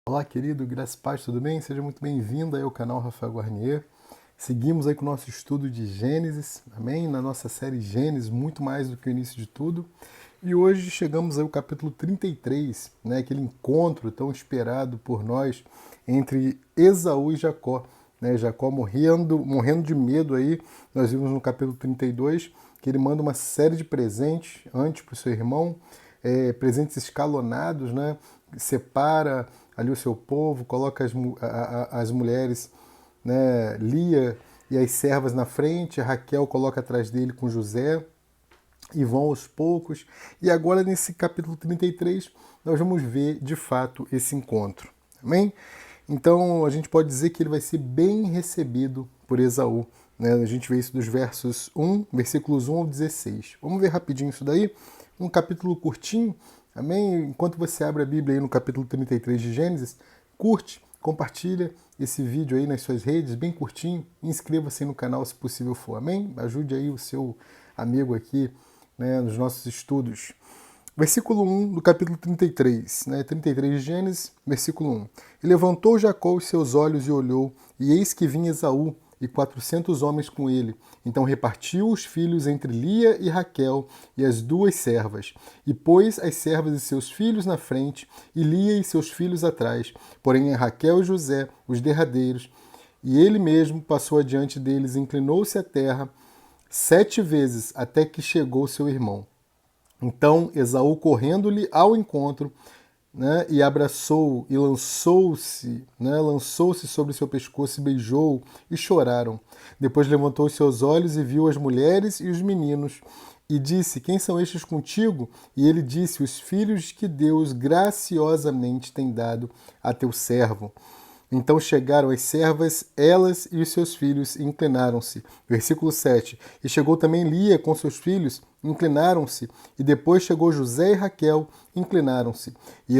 Olá, querido, graças e paz, tudo bem? Seja muito bem-vindo aí ao canal Rafael Guarnier. Seguimos aí com o nosso estudo de Gênesis, amém? Na nossa série Gênesis, muito mais do que o início de tudo. E hoje chegamos aí ao capítulo 33, né? Aquele encontro tão esperado por nós entre Esaú e Jacó, né? Jacó morrendo de medo aí. Nós vimos no capítulo 32 que ele manda uma série de presentes antes para o seu irmão, presentes escalonados, né? Separa ali o seu povo, coloca as mulheres, né, Lia e as servas na frente, a Raquel coloca atrás dele com José, e vão aos poucos. E agora, nesse capítulo 33, nós vamos ver de fato esse encontro. Amém? Então, a gente pode dizer que ele vai ser bem recebido por Esaú. Né? A gente vê isso dos versículos 1 ao 16. Vamos ver rapidinho isso daí? Um capítulo curtinho. Amém? Enquanto você abre a Bíblia aí no capítulo 33 de Gênesis, curte, compartilha esse vídeo aí nas suas redes, bem curtinho. Inscreva-se no canal se possível for. Amém? Ajude aí o seu amigo aqui, né, nos nossos estudos. Versículo 1 do capítulo 33, né, 33 de Gênesis, versículo 1. E levantou Jacó os seus olhos e olhou, e eis que vinha Esaú, e 400 homens com ele. Então repartiu os filhos entre Lia e Raquel e as duas servas, e pôs as servas e seus filhos na frente, e Lia e seus filhos atrás, porém Raquel e José, os derradeiros. E ele mesmo passou adiante deles, inclinou-se à terra 7 vezes, até que chegou seu irmão. Então Esaú, correndo-lhe ao encontro, né, e abraçou e lançou-se sobre seu pescoço e beijou, e choraram. Depois levantou os seus olhos e viu as mulheres e os meninos, e disse: Quem são estes contigo? E ele disse: Os filhos que Deus graciosamente tem dado a teu servo. Então chegaram as servas, elas e os seus filhos, e inclinaram-se. Versículo 7. E chegou também Lia com seus filhos, inclinaram-se. E depois chegou José e Raquel, inclinaram-se. E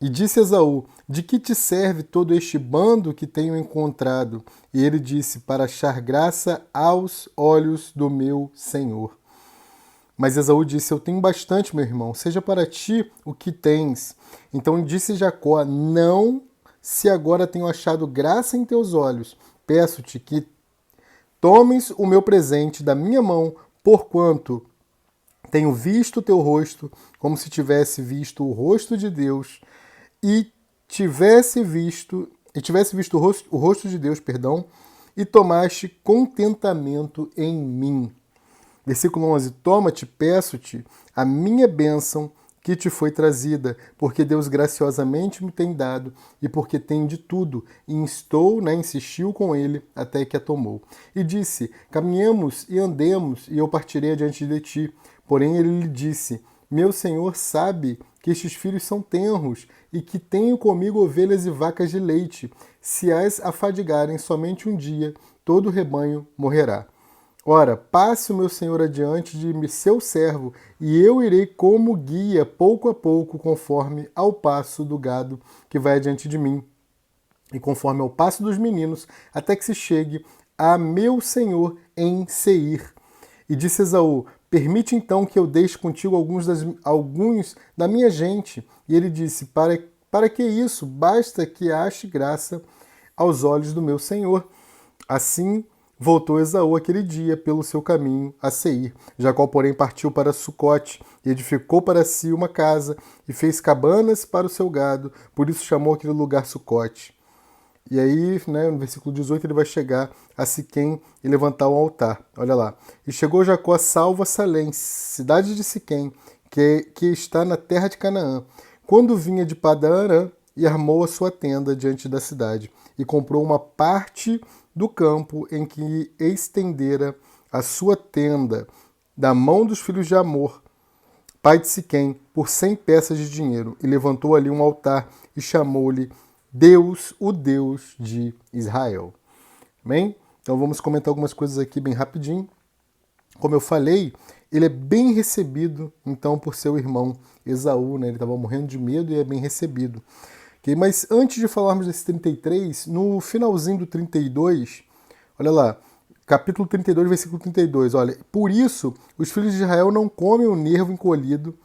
disse Esaú: De que te serve todo este bando que tenho encontrado? E ele disse: Para achar graça aos olhos do meu senhor. Mas Esaú disse: Eu tenho bastante, meu irmão, seja para ti o que tens. Então disse Jacó: Não, se agora tenho achado graça em teus olhos, peço-te que tomes o meu presente da minha mão, porquanto tenho visto o teu rosto, como se tivesse visto o rosto de Deus, e tivesse visto o rosto de Deus, perdão, e tomaste contentamento em mim. Versículo 11. Toma-te, peço-te, a minha bênção que te foi trazida, porque Deus graciosamente me tem dado, e porque tem de tudo. E insistiu com ele, até que a tomou. E disse: Caminhemos e andemos, e eu partirei adiante de ti. Porém ele lhe disse: Meu senhor sabe que estes filhos são tenros, e que tenho comigo ovelhas e vacas de leite. Se as afadigarem somente um dia, todo o rebanho morrerá. Ora, passe o meu senhor adiante de seu servo, e eu irei como guia, pouco a pouco, conforme ao passo do gado que vai adiante de mim, e conforme ao passo dos meninos, até que se chegue a meu senhor em Seir. E disse Esaú: Permite então que eu deixe contigo alguns da minha gente. E ele disse: Para que isso? Basta que ache graça aos olhos do meu senhor. Assim voltou Esaú aquele dia pelo seu caminho a Seir. Jacó, porém, partiu para Sucote e edificou para si uma casa e fez cabanas para o seu gado, por isso chamou aquele lugar Sucote. E aí, né, no versículo 18, ele vai chegar a Siquém e levantar um altar. Olha lá. E chegou Jacó a Salva-Salém, cidade de Siquém, que está na terra de Canaã, quando vinha de Padã-Arã, e armou a sua tenda diante da cidade, e comprou uma parte do campo em que estendera a sua tenda, da mão dos filhos de Amor, pai de Siquém, por 100 peças de dinheiro, e levantou ali um altar, e chamou-lhe Deus, o Deus de Israel. Amém? Então vamos comentar algumas coisas aqui bem rapidinho. Como eu falei, ele é bem recebido, então, por seu irmão Esaú, né? Ele estava morrendo de medo e é bem recebido. Okay? Mas antes de falarmos desse 33, no finalzinho do 32, olha lá, capítulo 32, versículo 32, olha: Por isso os filhos de Israel não comem o nervo encolhido,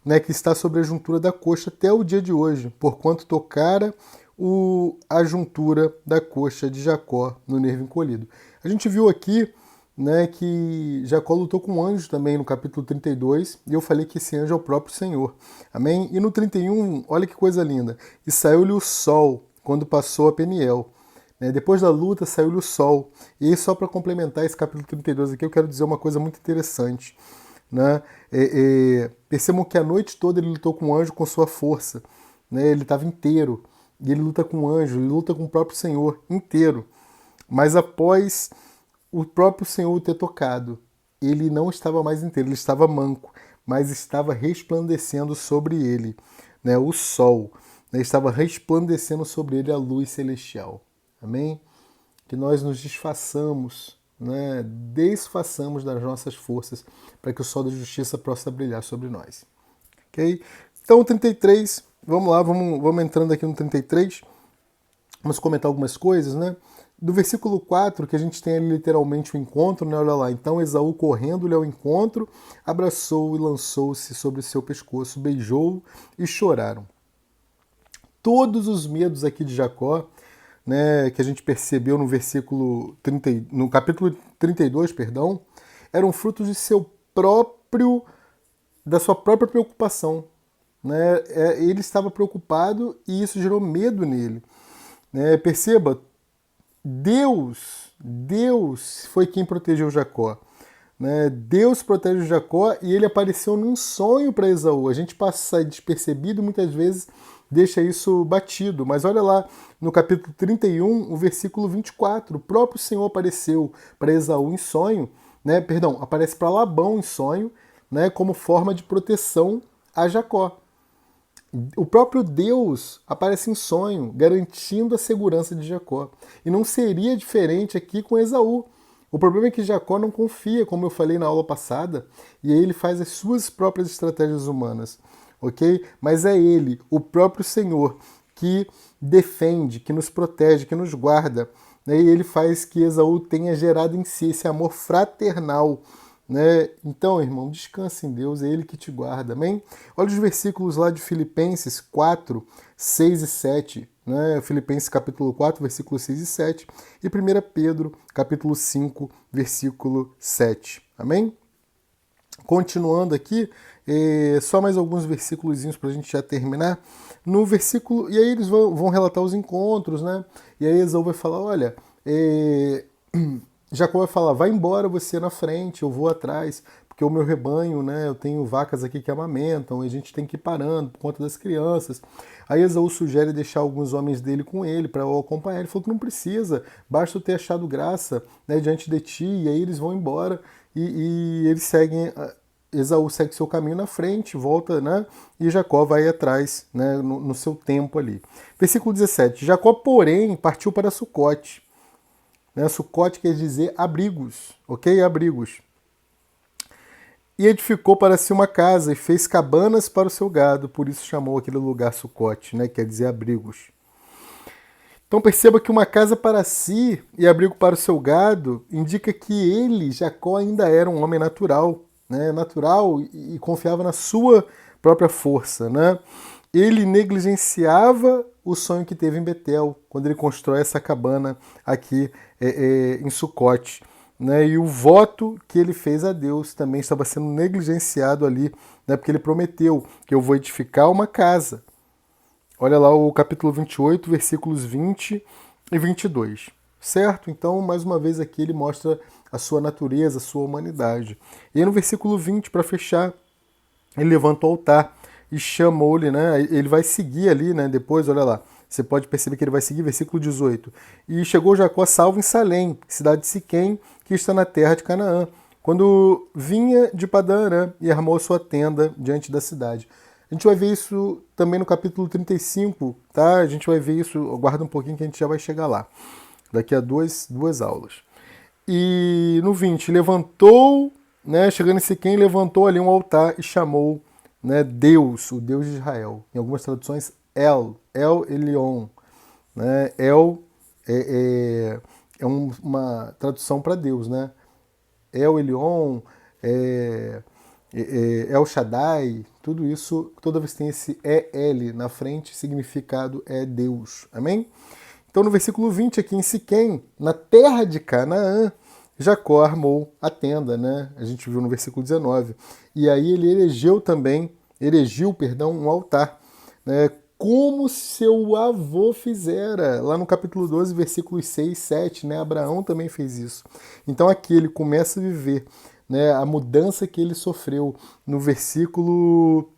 né, que está sobre a juntura da coxa até o dia de hoje, porquanto tocara a juntura da coxa de Jacó no nervo encolhido. A gente viu aqui, né, que Jacó lutou com um anjo também no capítulo 32, e eu falei que esse anjo é o próprio Senhor. Amém? E no 31, olha que coisa linda. E saiu-lhe o sol quando passou a Peniel. Depois da luta, saiu-lhe o sol. E aí, só para complementar esse capítulo 32 aqui, eu quero dizer uma coisa muito interessante. Né? Percebam que a noite toda ele lutou com o anjo com sua força. Né? Ele estava inteiro. E ele luta com o anjo, ele luta com o próprio Senhor inteiro. Mas após o próprio Senhor o ter tocado, ele não estava mais inteiro, ele estava manco, mas estava resplandecendo sobre ele, né, o sol. Né, estava resplandecendo sobre ele a luz celestial. Amém? Que nós nos desfaçamos, né, desfaçamos das nossas forças para que o sol da justiça possa brilhar sobre nós. Ok? Então, o 33, vamos lá, vamos entrando aqui no 33. Vamos comentar algumas coisas, né? Do versículo 4, que a gente tem ali literalmente o encontro, né? Olha lá. Então Esaú, correndo-lhe ao encontro, abraçou-o e lançou-se sobre o seu pescoço, beijou-o e choraram. Todos os medos aqui de Jacó, né, que a gente percebeu no versículo 30, no capítulo 32, perdão, eram frutos da sua própria preocupação. Né? Ele estava preocupado e isso gerou medo nele. Perceba, Deus foi quem protegeu Jacó. Deus protege Jacó e ele apareceu num sonho para Esaú. A gente passa despercebido, muitas vezes deixa isso batido. Mas olha lá, no capítulo 31, o versículo 24, o próprio Senhor apareceu para Esaú em sonho, aparece para Labão em sonho, como forma de proteção a Jacó. O próprio Deus aparece em sonho, garantindo a segurança de Jacó. E não seria diferente aqui com Esaú. O problema é que Jacó não confia, como eu falei na aula passada, e aí ele faz as suas próprias estratégias humanas, ok? Mas é ele, o próprio Senhor, que defende, que nos protege, que nos guarda, né? E ele faz que Esaú tenha gerado em si esse amor fraternal. Então, irmão, descansa em Deus, é Ele que te guarda, amém? Olha os versículos lá de Filipenses 4, 6 e 7, Filipenses capítulo 4, versículos 6 e 7, e 1 Pedro capítulo 5, versículo 7, amém? Continuando aqui, só mais alguns versículos para a gente já terminar. No versículo, e aí eles vão relatar os encontros, né? E aí Esaú vai falar, olha, Jacó vai falar, vai embora você na frente, eu vou atrás, porque o meu rebanho, eu tenho vacas aqui que amamentam, e a gente tem que ir parando por conta das crianças. Aí Esaú sugere deixar alguns homens dele com ele para o acompanhar. Ele falou que não precisa, basta eu ter achado graça diante de ti, e aí eles vão embora e eles seguem. Esaú segue seu caminho na frente, volta, e Jacó vai atrás, no seu tempo ali. Versículo 17, Jacó, porém, partiu para Sucote. Sucote quer dizer abrigos, ok? Abrigos. E edificou para si uma casa e fez cabanas para o seu gado, por isso chamou aquele lugar Sucote, quer dizer abrigos. Então perceba que uma casa para si e abrigo para o seu gado indica que ele, Jacó, ainda era um homem natural, natural e confiava na sua própria força, Ele negligenciava o sonho que teve em Betel, quando ele constrói essa cabana aqui em Sucote. E o voto que ele fez a Deus também estava sendo negligenciado ali, porque ele prometeu que eu vou edificar uma casa. Olha lá o capítulo 28, versículos 20 e 22. Certo? Então, mais uma vez aqui ele mostra a sua natureza, a sua humanidade. E aí no versículo 20, para fechar, ele levanta o altar e chamou-lhe, ele vai seguir ali, depois, olha lá, você pode perceber que ele vai seguir, versículo 18. E chegou Jacó salvo em Salém, cidade de Siquém, que está na terra de Canaã, quando vinha de Padã Arã e armou sua tenda diante da cidade. A gente vai ver isso também no capítulo 35, tá? A gente vai ver isso, aguarda um pouquinho que a gente já vai chegar lá, daqui a duas aulas. E no 20, levantou, chegando em Siquém, levantou ali um altar e chamou Deus, o Deus de Israel. Em algumas traduções, El Elyon. El é uma tradução para Deus, El Elyon, El Shaddai, Tudo isso, toda vez que tem esse EL na frente, significado é Deus. Amém? Então, no versículo 20, aqui em Siquém, na terra de Canaã, Jacó armou a tenda, né? A gente viu no versículo 19. E aí ele erigiu, um altar, né? Como seu avô fizera. Lá no capítulo 12, versículos 6 e 7, né? Abraão também fez isso. Então aqui ele começa a viver, né, a mudança que ele sofreu no versículo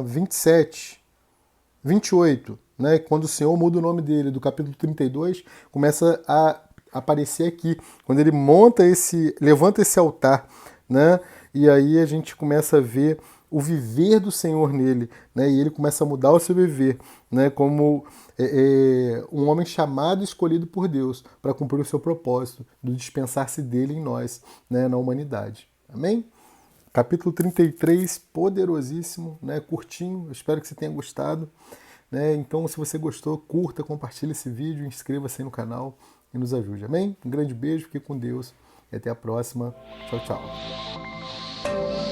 27, 28, né, quando o Senhor muda o nome dele, do capítulo 32, começa a aparecer aqui, quando ele levanta esse altar, né, e aí a gente começa a ver o viver do Senhor nele, né, e ele começa a mudar o seu viver, né, como um homem chamado e escolhido por Deus para cumprir o seu propósito, do dispensar-se dele em nós, né, na humanidade. Amém? Capítulo 33, poderosíssimo, né, curtinho, espero que você tenha gostado. Né? Então, se você gostou, curta, compartilhe esse vídeo, inscreva-se aí no canal e nos ajude. Amém? Um grande beijo, fique com Deus e até a próxima. Tchau, tchau.